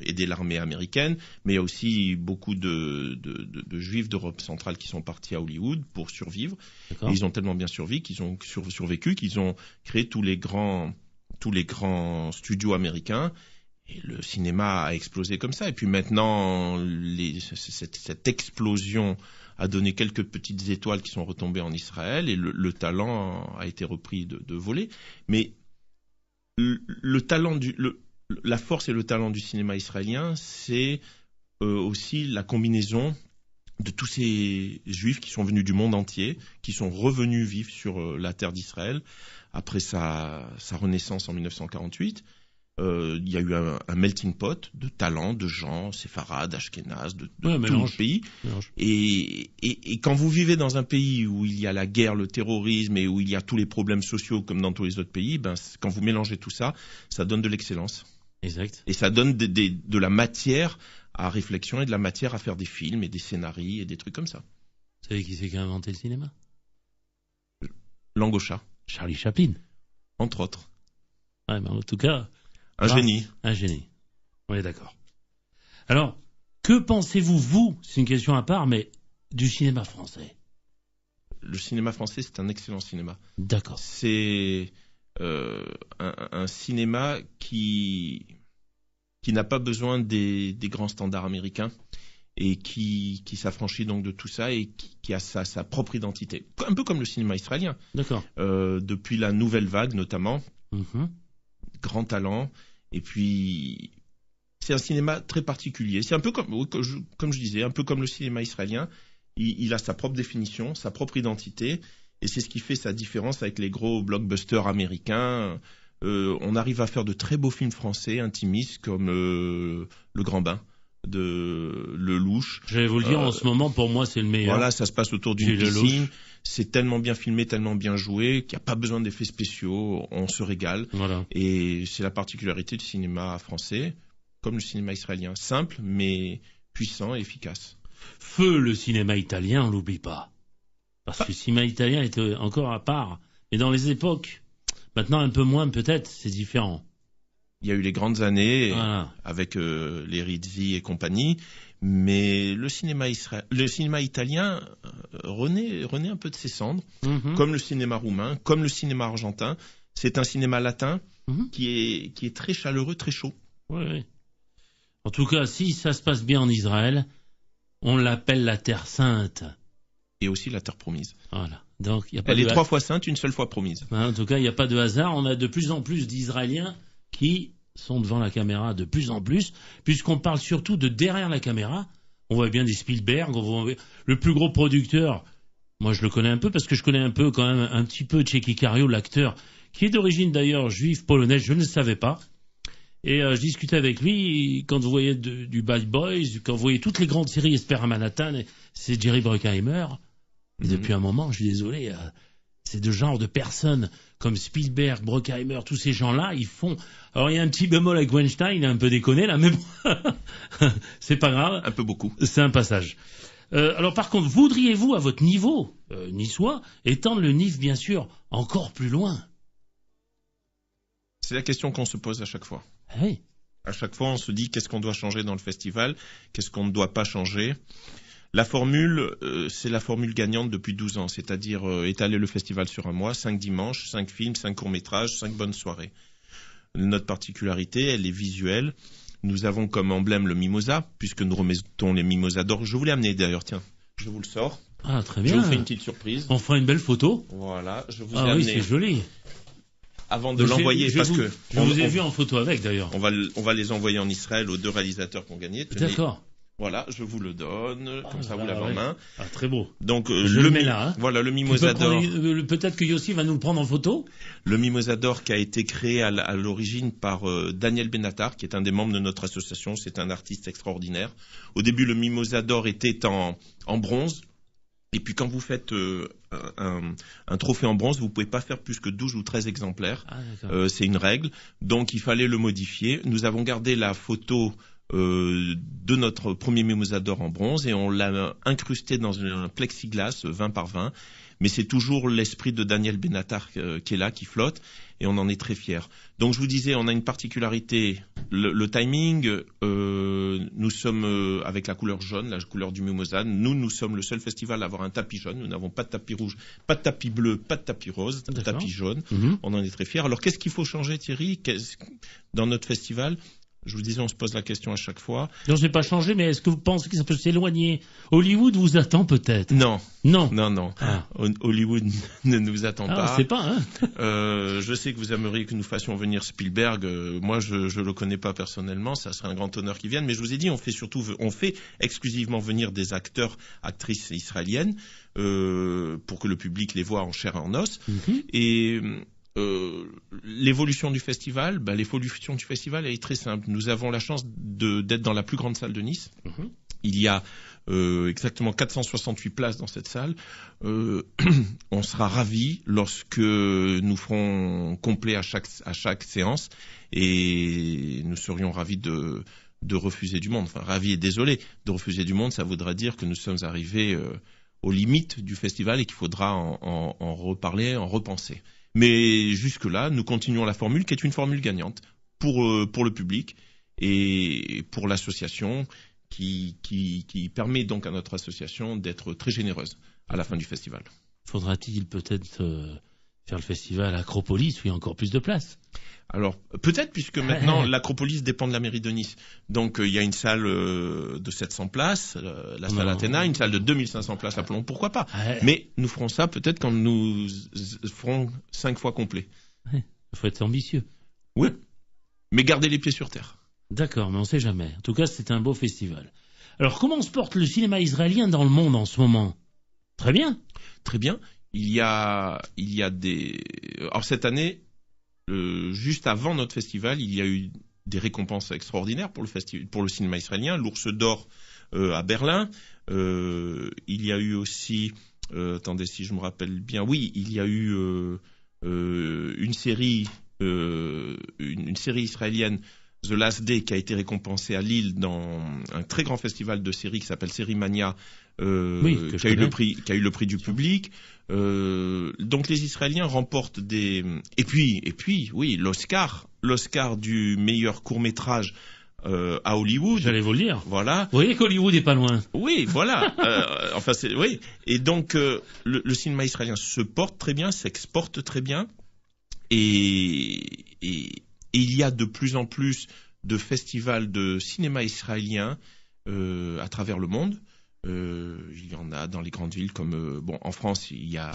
Speaker 5: aider l'armée américaine, mais il y a aussi beaucoup de juifs d'Europe centrale qui sont partis à Hollywood pour survivre. Et ils ont tellement bien survécu qu'ils ont créé tous les grands studios américains. Et le cinéma a explosé comme ça. Et puis maintenant, cette explosion a donné quelques petites étoiles qui sont retombées en Israël, et le talent a été repris de voler. Mais la force et le talent du cinéma israélien, c'est aussi la combinaison de tous ces juifs qui sont venus du monde entier, qui sont revenus vivre sur la terre d'Israël après sa renaissance en 1948. Il y a eu un melting pot de talents, de gens, séfarades, ashkénazes, de tout le pays. Et quand vous vivez dans un pays où il y a la guerre, le terrorisme, et où il y a tous les problèmes sociaux comme dans tous les autres pays, quand vous mélangez tout ça, ça donne de l'excellence.
Speaker 2: Exact.
Speaker 5: Et ça donne de la matière à réflexion et de la matière à faire des films et des scénarios et des trucs comme ça.
Speaker 2: Vous savez qui c'est qui a inventé le cinéma?
Speaker 5: Langue au chat.
Speaker 2: Charlie Chaplin.
Speaker 5: Entre autres.
Speaker 2: Ouais, mais en tout cas...
Speaker 5: Un génie.
Speaker 2: Un génie. On est d'accord. Alors, que pensez-vous, c'est une question à part, mais du cinéma français?
Speaker 5: Le cinéma français, c'est un excellent cinéma.
Speaker 2: D'accord.
Speaker 5: C'est un cinéma qui n'a pas besoin des grands standards américains et qui s'affranchit donc de tout ça et qui a sa propre identité. Un peu comme le cinéma israélien.
Speaker 2: D'accord.
Speaker 5: Depuis la nouvelle vague, notamment.
Speaker 2: Mm-hmm.
Speaker 5: Grand talent, et puis c'est un cinéma très particulier. C'est un peu comme je disais, un peu comme le cinéma israélien. Il a sa propre définition, sa propre identité, et c'est ce qui fait sa différence avec les gros blockbusters américains. On arrive à faire de très beaux films français, intimistes, comme Le Grand Bain de Lelouch.
Speaker 2: J'allais vous le dire, en ce moment, pour moi, c'est le meilleur.
Speaker 5: Voilà, ça se passe autour d'une piscine. C'est tellement bien filmé, tellement bien joué, qu'il n'y a pas besoin d'effets spéciaux. On se régale.
Speaker 2: Voilà.
Speaker 5: Et c'est la particularité du cinéma français, comme le cinéma israélien. Simple, mais puissant et efficace.
Speaker 2: Feu le cinéma italien, on l'oublie pas. Parce que le cinéma italien était encore à part. Mais dans les époques, maintenant un peu moins peut-être, c'est différent.
Speaker 5: Il y a eu les grandes années avec les Rizzi et compagnie, mais le cinéma italien renaît un peu de ses cendres, comme le cinéma roumain, comme le cinéma argentin. C'est un cinéma latin qui est très chaleureux, très chaud.
Speaker 2: Oui. En tout cas, si ça se passe bien en Israël, on l'appelle la Terre Sainte.
Speaker 5: Et aussi la Terre Promise.
Speaker 2: Voilà. Donc,
Speaker 5: elle est 3 fois sainte, une seule fois promise.
Speaker 2: En tout cas, il n'y a pas de hasard. On a de plus en plus d'Israéliens qui sont devant la caméra de plus en plus, puisqu'on parle surtout de derrière la caméra. On voit bien des Spielberg, le plus gros producteur, moi je le connais un peu, parce que je connais un peu quand même un petit peu Tchéky Cario, l'acteur, qui est d'origine d'ailleurs juive polonaise, je ne le savais pas. Et je discutais avec lui, quand vous voyez du Bad Boys, quand vous voyez toutes les grandes séries, Esper à Manhattan, c'est Jerry Bruckheimer. Et depuis un moment, je suis désolé, c'est de genre de personnes comme Spielberg, Bruckheimer, tous ces gens-là, ils font... Alors il y a un petit bémol avec Weinstein, il a un peu déconné là, mais bon, c'est pas grave.
Speaker 5: Un peu beaucoup.
Speaker 2: C'est un passage. Alors par contre, voudriez-vous, à votre niveau niçois, étendre le NIF, bien sûr, encore plus loin?
Speaker 5: C'est la question qu'on se pose à chaque fois.
Speaker 2: Oui.
Speaker 5: À chaque fois, on se dit qu'est-ce qu'on doit changer dans le festival, qu'est-ce qu'on ne doit pas changer. La formule, c'est la formule gagnante depuis 12 ans, c'est-à-dire étaler le festival sur un mois, 5 dimanches, 5 films, 5 courts-métrages, 5 bonnes soirées. Notre particularité, elle est visuelle. Nous avons comme emblème le mimosa, puisque nous remettons les mimosas d'or. Je vous l'ai amené d'ailleurs, tiens, je vous le sors.
Speaker 2: Ah, très bien.
Speaker 5: Je vous fais une petite surprise.
Speaker 2: On fera une belle photo.
Speaker 5: Voilà, je vous ai
Speaker 2: Ah oui,
Speaker 5: amené.
Speaker 2: c'est joli.
Speaker 5: Avant de l'envoyer, parce que...
Speaker 2: Je vous ai vu en photo avec, d'ailleurs.
Speaker 5: On va les envoyer en Israël aux 2 réalisateurs qui ont gagné. Tenez.
Speaker 2: D'accord.
Speaker 5: Voilà, je vous le donne, comme ça vous l'avez en main.
Speaker 2: Ah, très beau.
Speaker 5: Donc,
Speaker 2: je le mets là. Hein.
Speaker 5: Voilà, le mimosa d'or.
Speaker 2: Peut-être que Yossi va nous le prendre en photo.
Speaker 5: Le mimosa d'or qui a été créé à l'origine par Daniel Benatar, qui est un des membres de notre association. C'est un artiste extraordinaire. Au début, le mimosa d'or était en bronze. Et puis quand vous faites un trophée en bronze, vous pouvez pas faire plus que 12 ou 13 exemplaires. Ah, c'est une règle. Donc il fallait le modifier. Nous avons gardé la photo de notre premier mimosa d'or en bronze et on l'a incrusté dans un plexiglas 20 par 20. Mais c'est toujours l'esprit de Daniel Benatar qui est là, qui flotte, et on en est très fiers. Donc je vous disais, on a une particularité, le timing, nous sommes avec la couleur jaune, la couleur du mimosa. Nous sommes le seul festival à avoir un tapis jaune. Nous n'avons pas de tapis rouge, pas de tapis bleu, pas de tapis rose, tapis jaune. On en est très fiers. Alors qu'est-ce qu'il faut changer, Thierry, dans notre festival ? Je vous disais, on se pose la question à chaque fois.
Speaker 2: Non, je n'ai pas changé, mais est-ce que vous pensez que ça peut s'éloigner ? Hollywood vous attend peut-être ?
Speaker 5: Non.
Speaker 2: Non.
Speaker 5: Ah. Hollywood ne nous attend pas.
Speaker 2: C'est pas, hein.
Speaker 5: Je sais que vous aimeriez que nous fassions venir Spielberg. Moi, je le connais pas personnellement. Ça serait un grand honneur qu'il vienne. Mais je vous ai dit, on fait exclusivement venir des acteurs, actrices israéliennes, pour que le public les voit en chair et en os. Et l'évolution du festival, elle est très simple. Nous avons la chance d'être dans la plus grande salle de Nice. Il y a exactement 468 places dans cette salle. On sera ravis lorsque nous ferons complet à chaque séance, et nous serions ravis de refuser du monde. Enfin, ravis et désolés de refuser du monde, ça voudra dire que nous sommes arrivés aux limites du festival et qu'il faudra en reparler, en repenser. Mais jusque-là, nous continuons la formule qui est une formule gagnante pour le public et pour l'association qui permet donc à notre association d'être très généreuse à la fin du festival.
Speaker 2: Faudra-t-il peut-être faire le festival à Acropolis où il y a encore plus de place ?
Speaker 5: Alors, peut-être, puisque maintenant, l'Acropolis dépend de la mairie de Nice. Donc, il y a une salle de 700 places, la salle Athéna, une salle de 2500 places à Plomb, pourquoi pas. Mais nous ferons ça peut-être quand nous ferons 5 fois complet.
Speaker 2: Il faut être ambitieux.
Speaker 5: Oui, mais garder les pieds sur terre.
Speaker 2: D'accord, mais on ne sait jamais. En tout cas, c'est un beau festival. Alors, comment se porte le cinéma israélien dans le monde en ce moment ? Très bien. Très bien.
Speaker 5: Il y a des... Alors, cette année... juste avant notre festival, il y a eu des récompenses extraordinaires pour le cinéma israélien. L'Ours d'Or à Berlin. Il y a eu aussi, attendez si je me rappelle bien, oui, il y a eu une série israélienne, The Last Day, qui a été récompensée à Lille dans un très grand festival de séries qui s'appelle Série Mania, qui a eu le prix du public. Donc les Israéliens remportent des... Et puis, oui, l'Oscar du meilleur court-métrage à Hollywood.
Speaker 2: J'allais vous le dire.
Speaker 5: Voilà.
Speaker 2: Vous voyez qu'Hollywood n'est pas loin.
Speaker 5: Oui, voilà. Oui. Et donc, le cinéma israélien se porte très bien, s'exporte très bien. Et il y a de plus en plus de festivals de cinéma israélien à travers le monde. Il y en a dans les grandes villes comme en France il y a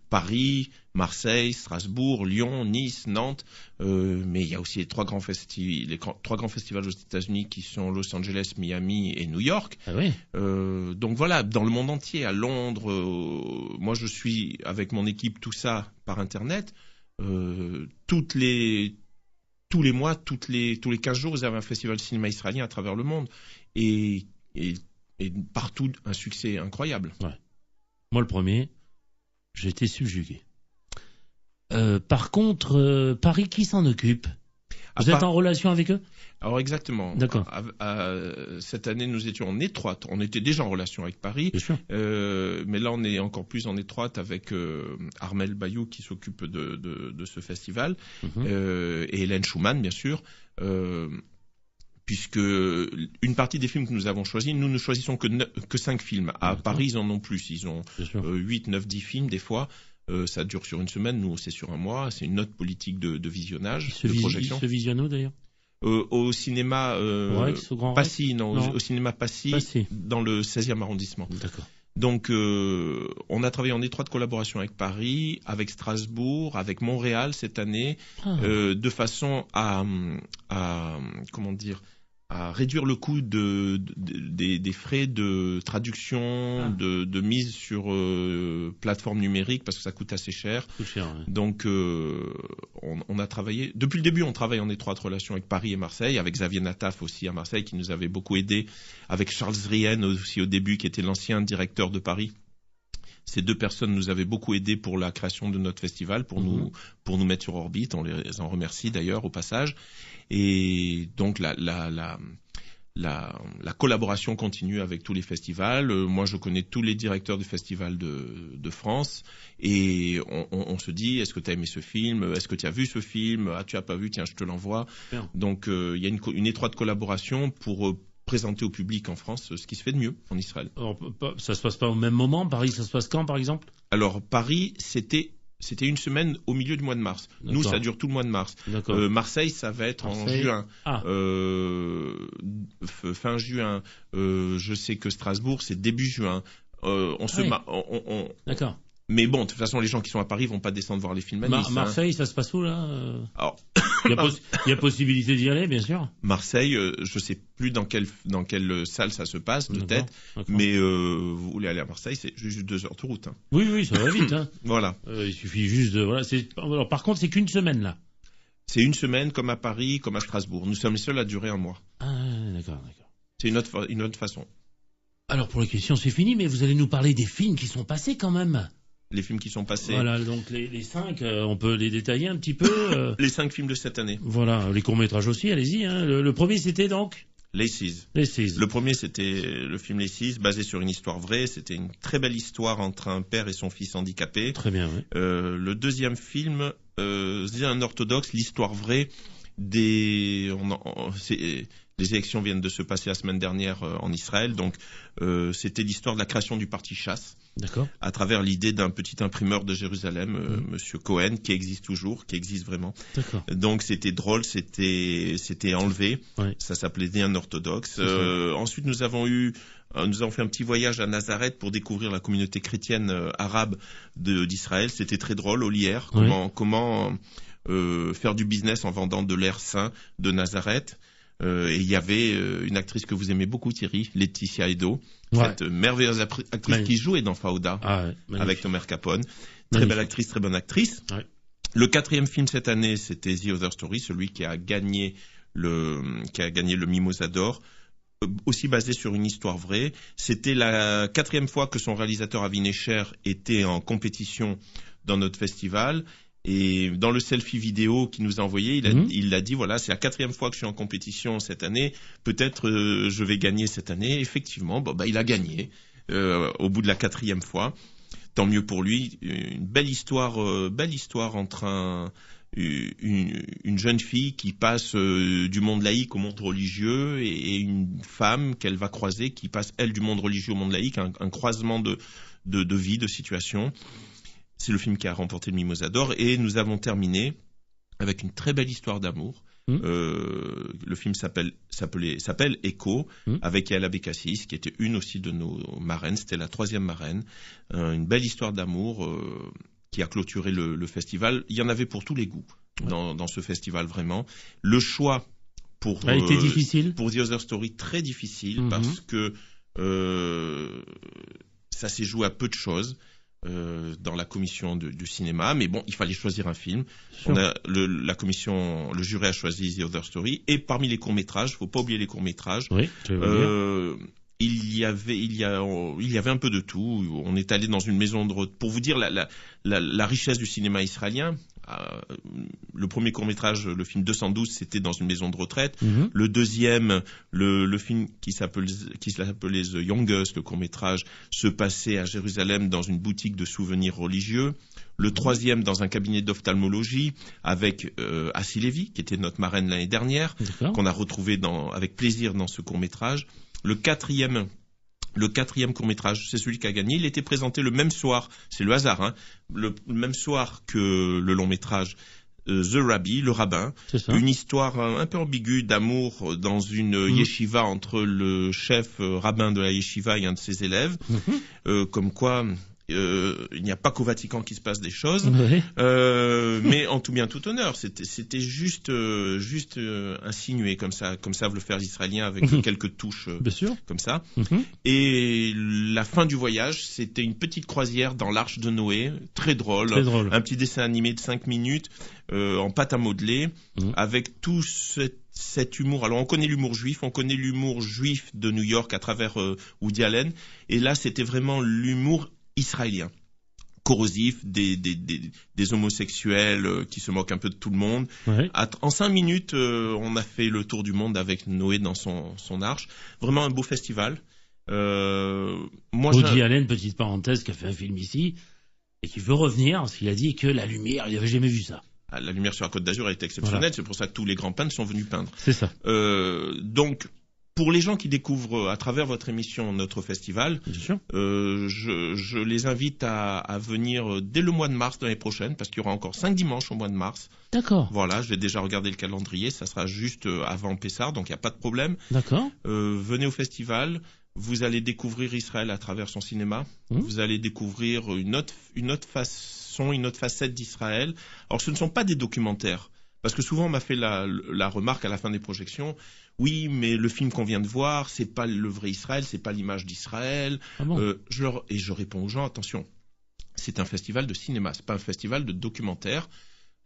Speaker 5: Paris, Marseille, Strasbourg, Lyon, Nice, Nantes, mais il y a aussi les trois grands festivals aux États-Unis qui sont Los Angeles, Miami et New York.
Speaker 2: Ah oui.
Speaker 5: Donc voilà, dans le monde entier, à Londres, moi je suis avec mon équipe tout ça par internet. Tous les mois, tous les 15 jours, vous avez un festival de cinéma israélien à travers le monde et partout un succès incroyable.
Speaker 2: Ouais. Moi le premier, j'ai été subjugué. Par contre, Paris, qui s'en occupe ? Vous êtes en relation avec eux ?
Speaker 5: Alors exactement.
Speaker 2: D'accord.
Speaker 5: Cette année, nous étions en étroite. On était déjà en relation avec Paris.
Speaker 2: Bien sûr.
Speaker 5: Mais là, on est encore plus en étroite avec Armel Bayou qui s'occupe de ce festival et Hélène Schumann, bien sûr. Puisque une partie des films que nous avons choisis, nous ne choisissons que 5 films. À Paris, ils en ont plus. Ils ont 8, 9, 10 films des fois. Ça dure sur une semaine, nous c'est sur un mois. C'est une autre politique de visionnage, de projection.
Speaker 2: Ce visionno d'ailleurs
Speaker 5: Au cinéma
Speaker 2: Rex, au Grand
Speaker 5: Passy,
Speaker 2: Rex
Speaker 5: non. Au cinéma Passy, dans le 16e arrondissement.
Speaker 2: D'accord.
Speaker 5: Donc, on a travaillé en étroite collaboration avec Paris, avec Strasbourg, avec Montréal cette année, de façon à comment dire, à réduire le coût des frais de traduction, de mise sur plateforme numérique, parce que ça coûte assez cher. Donc, on a travaillé. Depuis le début, on travaille en étroite relation avec Paris et Marseille, avec Xavier Nataf aussi à Marseille, qui nous avait beaucoup aidé, avec Charles Rien aussi au début, qui était l'ancien directeur de Paris. Ces deux personnes nous avaient beaucoup aidés pour la création de notre festival, pour nous mettre sur orbite. On les en remercie d'ailleurs au passage. Et donc la collaboration continue avec tous les festivals. Moi, je connais tous les directeurs du festival de France. Et on se dit, est-ce que tu as aimé ce film? Est-ce que tu as vu ce film? Ah, tu as pas vu? Tiens, je te l'envoie. Bien. Donc, il y a une étroite collaboration pour présenter au public en France ce qui se fait de mieux en Israël.
Speaker 2: Alors, ça se passe pas au même moment? Paris, ça se passe quand, par exemple?
Speaker 5: Alors, Paris, c'était une semaine au milieu du mois de mars. D'accord. Nous, ça dure tout le mois de mars. Marseille, ça va être en juin. Fin juin. Je sais que Strasbourg, c'est début juin.
Speaker 2: D'accord.
Speaker 5: Mais bon, de toute façon, les gens qui sont à Paris vont pas descendre voir les films à Nice.
Speaker 2: Marseille, ça se passe où, là?
Speaker 5: Alors...
Speaker 2: il y a possibilité d'y aller, bien sûr.
Speaker 5: Marseille, je sais plus dans quelle salle ça se passe de tête, mais vous voulez aller à Marseille, c'est juste 2 heures de route. Hein.
Speaker 2: Oui, ça va vite. Hein.
Speaker 5: Voilà.
Speaker 2: Il suffit juste de... Voilà, alors, par contre, c'est qu'une semaine, là.
Speaker 5: C'est une semaine, comme à Paris, comme à Strasbourg. Nous sommes les seuls à durer un mois.
Speaker 2: Ah, d'accord.
Speaker 5: C'est une autre façon.
Speaker 2: Alors, pour les questions, c'est fini, mais vous allez nous parler des films qui sont passés quand même.
Speaker 5: Les films qui sont passés.
Speaker 2: Voilà, donc les 5, on peut les détailler un petit peu.
Speaker 5: Les 5 films de cette année.
Speaker 2: Voilà, les courts-métrages aussi, allez-y. Hein. Le premier, c'était donc
Speaker 5: Laces.
Speaker 2: Le
Speaker 5: premier, c'était le film Laces, basé sur une histoire vraie. C'était une très belle histoire entre un père et son fils handicapé.
Speaker 2: Très bien, oui.
Speaker 5: Le deuxième film, c'est un orthodoxe, l'histoire vraie les élections viennent de se passer la semaine dernière en Israël, donc c'était l'histoire de la création du parti Chasse.
Speaker 2: D'accord.
Speaker 5: À travers l'idée d'un petit imprimeur de Jérusalem, Monsieur Cohen, qui existe toujours, qui existe vraiment.
Speaker 2: D'accord.
Speaker 5: Donc c'était drôle, c'était enlevé.
Speaker 2: Ouais.
Speaker 5: Ça s'appelait Des un orthodoxe. Ensuite nous avons fait un petit voyage à Nazareth pour découvrir la communauté chrétienne arabe d'Israël. C'était très drôle, au Lier. Comment faire du business en vendant de l'air sain de Nazareth. Et il y avait une actrice que vous aimez beaucoup, Thierry, Laetitia Edo, cette merveilleuse actrice qui jouait dans Fauda avec Tomer Capone. Très belle actrice, très bonne actrice. Ouais. Le 4e film cette année, c'était The Other Story, celui qui a gagné le Mimosa d'Or, aussi basé sur une histoire vraie. C'était la 4e fois que son réalisateur Avi Necher était en compétition dans notre festival. Et dans le selfie vidéo qu'il nous a envoyé, il a dit, voilà, c'est la 4e fois que je suis en compétition cette année, peut-être je vais gagner cette année. Effectivement, il a gagné au bout de la 4e fois. Tant mieux pour lui. Une belle histoire entre une jeune fille qui passe du monde laïque au monde religieux et une femme qu'elle va croiser qui passe, elle, du monde religieux au monde laïque, un croisement de vie, de situation. C'est le film qui a remporté le Mimosa d'Or et nous avons terminé avec une très belle histoire d'amour. Le film s'appelle Echo, avec Yael Abekassis, qui était une aussi de nos marraines. C'était la 3e marraine. Une belle histoire d'amour qui a clôturé le festival. Il y en avait pour tous les goûts dans ce festival, vraiment. Le choix
Speaker 2: a été difficile.
Speaker 5: Pour The Other Story, très difficile, parce que ça s'est joué à peu de choses. Dans la commission du cinéma, mais bon, il fallait choisir un film. Le jury a choisi The Other Story, et parmi les courts-métrages, faut pas oublier les courts-métrages.
Speaker 2: Oui,
Speaker 5: il y avait un peu de tout. On est allé dans une maison de retraite. Pour vous dire la richesse du cinéma israélien, le premier court-métrage, le film 212, c'était dans une maison de retraite. Le deuxième, le film qui s'appelait The Youngest, le court-métrage, se passait à Jérusalem dans une boutique de souvenirs religieux. Le troisième, dans un cabinet d'ophtalmologie, avec Assi Lévy, qui était notre marraine l'année dernière, qu'on a retrouvé avec plaisir dans ce court-métrage. Le quatrième court-métrage, c'est celui qui a gagné. Il était présenté le même soir, c'est le hasard, le même soir que le long-métrage. The Rabbi, le rabbin, une histoire un peu ambiguë d'amour dans une yeshiva entre le chef rabbin de la yeshiva et un de ses élèves, comme quoi il n'y a pas qu'au Vatican qu'il se passe des choses, mais en tout bien tout honneur, c'était juste insinué comme ça veut le faire les Israéliens avec quelques touches comme ça. Et la fin du voyage, c'était une petite croisière dans l'Arche de Noé, très drôle. Un petit dessin animé de 5 minutes en pâte à modeler, avec tout cet humour. Alors on connaît l'humour juif de New York à travers Woody Allen, et là c'était vraiment l'humour israélien, corrosif, des homosexuels qui se moquent un peu de tout le monde. En 5 minutes, on a fait le tour du monde avec Noé dans son arche. Vraiment un beau festival.
Speaker 2: Woody Allen, petite parenthèse, qui a fait un film ici et qui veut revenir parce qu'il a dit que la lumière, il n'avait jamais vu ça.
Speaker 5: La lumière sur la Côte d'Azur est exceptionnelle, c'est pour ça que tous les grands peintres sont venus peindre.
Speaker 2: C'est ça.
Speaker 5: Donc, pour les gens qui découvrent à travers votre émission notre festival, je les invite à venir dès le mois de mars de l'année prochaine, parce qu'il y aura encore 5 dimanches au mois de mars.
Speaker 2: D'accord.
Speaker 5: Voilà, je vais déjà regarder le calendrier, ça sera juste avant Pessah, donc il n'y a pas de problème.
Speaker 2: D'accord.
Speaker 5: Venez au festival, vous allez découvrir Israël à travers son cinéma, vous allez découvrir une autre façon, une autre facette d'Israël. Alors ce ne sont pas des documentaires, parce que souvent on m'a fait la remarque à la fin des projections, oui, mais le film qu'on vient de voir, c'est pas le vrai Israël, c'est pas l'image d'Israël.
Speaker 2: Ah bon.
Speaker 5: Je réponds aux gens, attention, c'est un festival de cinéma, c'est pas un festival de documentaire.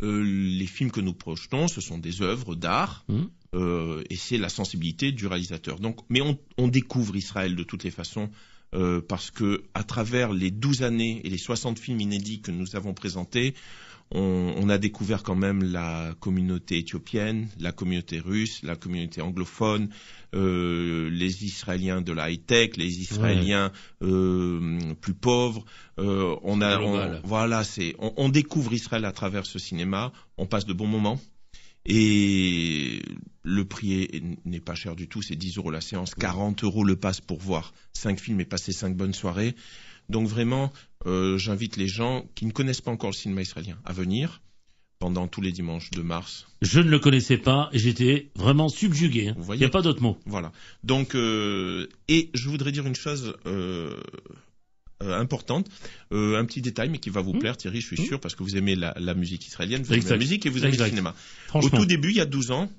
Speaker 5: Les films que nous projetons, ce sont des œuvres d'art, et c'est la sensibilité du réalisateur. Donc, mais on découvre Israël de toutes les façons, parce que à travers les 12 années et les 60 films inédits que nous avons présentés, on a découvert quand même la communauté éthiopienne, la communauté russe, la communauté anglophone, les Israéliens de la high-tech, les Israéliens plus pauvres. On découvre Israël à travers ce cinéma. On passe de bons moments. Et le prix n'est pas cher du tout, c'est 10 € la séance, 40 € le pass pour voir 5 films et passer 5 bonnes soirées. Donc vraiment, j'invite les gens qui ne connaissent pas encore le cinéma israélien à venir pendant tous les dimanches de mars.
Speaker 2: Je ne le connaissais pas et j'étais vraiment subjugué. Il n'y a pas d'autre mot.
Speaker 5: Voilà. Donc, et je voudrais dire une chose importante, un petit détail, mais qui va vous plaire, Thierry, je suis sûr, parce que vous aimez la musique israélienne, vous aimez la musique et vous aimez le cinéma. Au tout début, il y a 12 ans,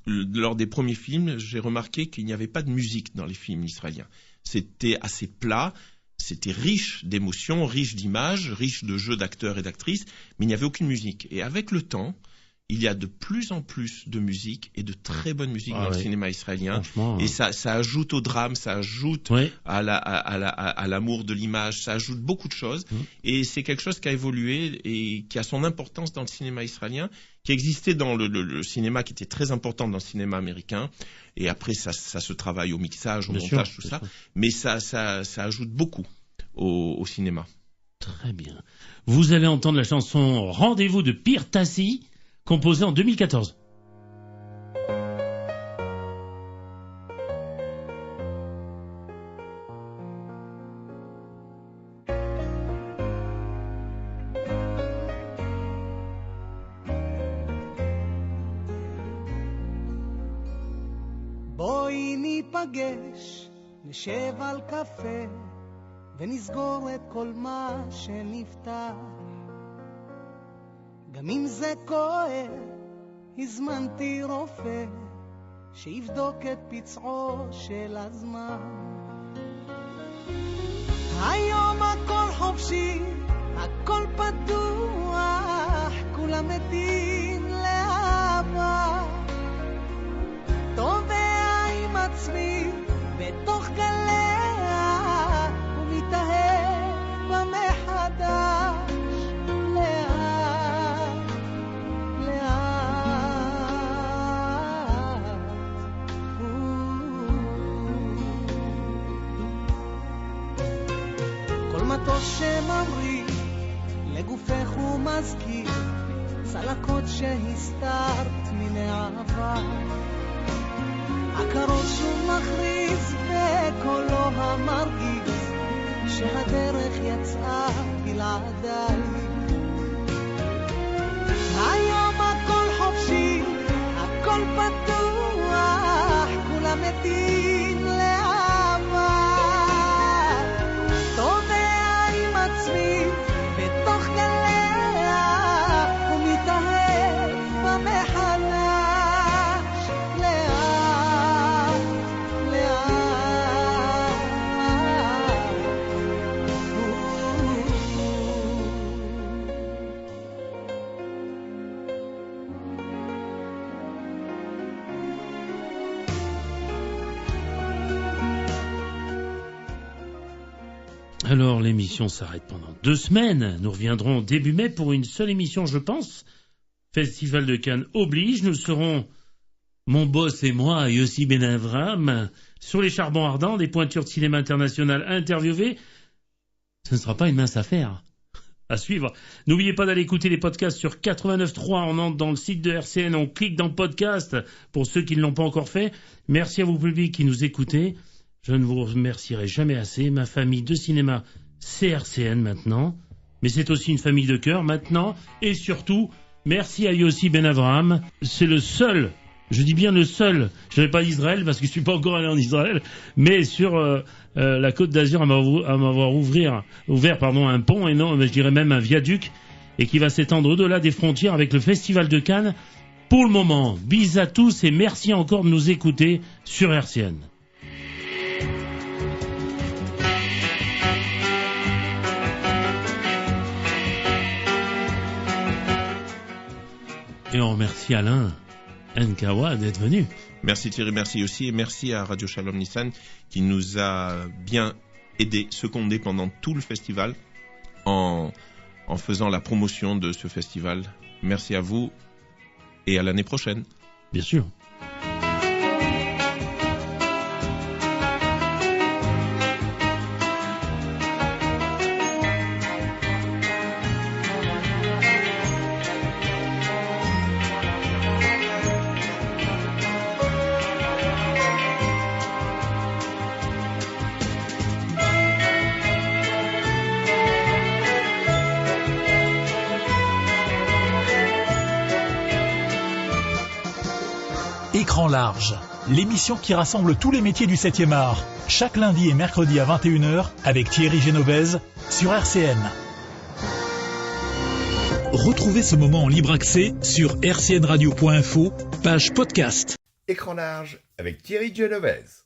Speaker 5: lors des premiers films, j'ai remarqué qu'il n'y avait pas de musique dans les films israéliens. C'était assez plat. C'était riche d'émotions, riche d'images, riche de jeux d'acteurs et d'actrices, mais il n'y avait aucune musique. Et avec le temps, il y a de plus en plus de musique et de très bonne musique dans le cinéma israélien. Et ça ajoute au drame, ça ajoute à l'amour de l'image, ça ajoute beaucoup de choses. Et c'est quelque chose qui a évolué et qui a son importance dans le cinéma israélien, qui existait dans le cinéma, qui était très important dans le cinéma américain. Et après, ça se travaille au mixage, au montage, tout ça. Mais ça ajoute beaucoup au cinéma.
Speaker 2: Très bien. Vous allez entendre la chanson Rendez-vous de Pierre Tassi, composée en 2014.
Speaker 9: בואי ניפגש, נשב על קפה ונסגור את כל מה שנפתח. גם אם זה כואב, הזמנתי רופא שיבדוק את פצעו של הזמן. היום הכל חופשי, הכל פתוח, כולם מתים לאהבה. טובע עם עצמי בתוך גליה ומתאהב במחדש. מטוס שממריא לגופך ומזכיר צלקות שהסתרת מן העבר. הכרוז שוב מכריז בקולו המרגיז שהדרך יצאה בלעדיי. היום הכל חופשי, הכל פתוח, כולם מתים לאהבה. תובע עם עצמי בתוך גליה, ומתאהב במחדש לאט לאט.
Speaker 2: Alors, l'émission s'arrête pendant 2 semaines. Nous reviendrons début mai pour une seule émission, je pense. Festival de Cannes oblige. Nous serons, mon boss et moi, Yossi Benavram, sur les charbons ardents, des pointures de cinéma international interviewées. Ce ne sera pas une mince affaire. À suivre. N'oubliez pas d'aller écouter les podcasts sur 89.3. On entre dans le site de RCN, on clique dans podcast pour ceux qui ne l'ont pas encore fait. Merci à vous, public, qui nous écoutez. Je ne vous remercierai jamais assez. Ma famille de cinéma, c'est RCN maintenant. Mais c'est aussi une famille de cœur maintenant. Et surtout, merci à Yossi Benavram. C'est le seul, je dis bien le seul, je ne vais pas d'Israël parce que je ne suis pas encore allé en Israël, mais sur la Côte d'Azur à m'avoir ouvert un pont, et non, je dirais même un viaduc, et qui va s'étendre au-delà des frontières avec le Festival de Cannes. Pour le moment, bis à tous et merci encore de nous écouter sur RCN. Et on remercie Alain Nkawa d'être venu.
Speaker 5: Merci Thierry, merci aussi, et merci à Radio Shalom Nissan qui nous a bien aidé, secondé pendant tout le festival en faisant la promotion de ce festival. Merci à vous et à l'année prochaine.
Speaker 2: Bien sûr.
Speaker 1: Écran large, l'émission qui rassemble tous les métiers du 7e art, chaque lundi et mercredi à 21h avec Thierry Genovese sur RCN. Retrouvez ce moment en libre accès sur rcnradio.info, page podcast.
Speaker 3: Écran large avec Thierry Genovese.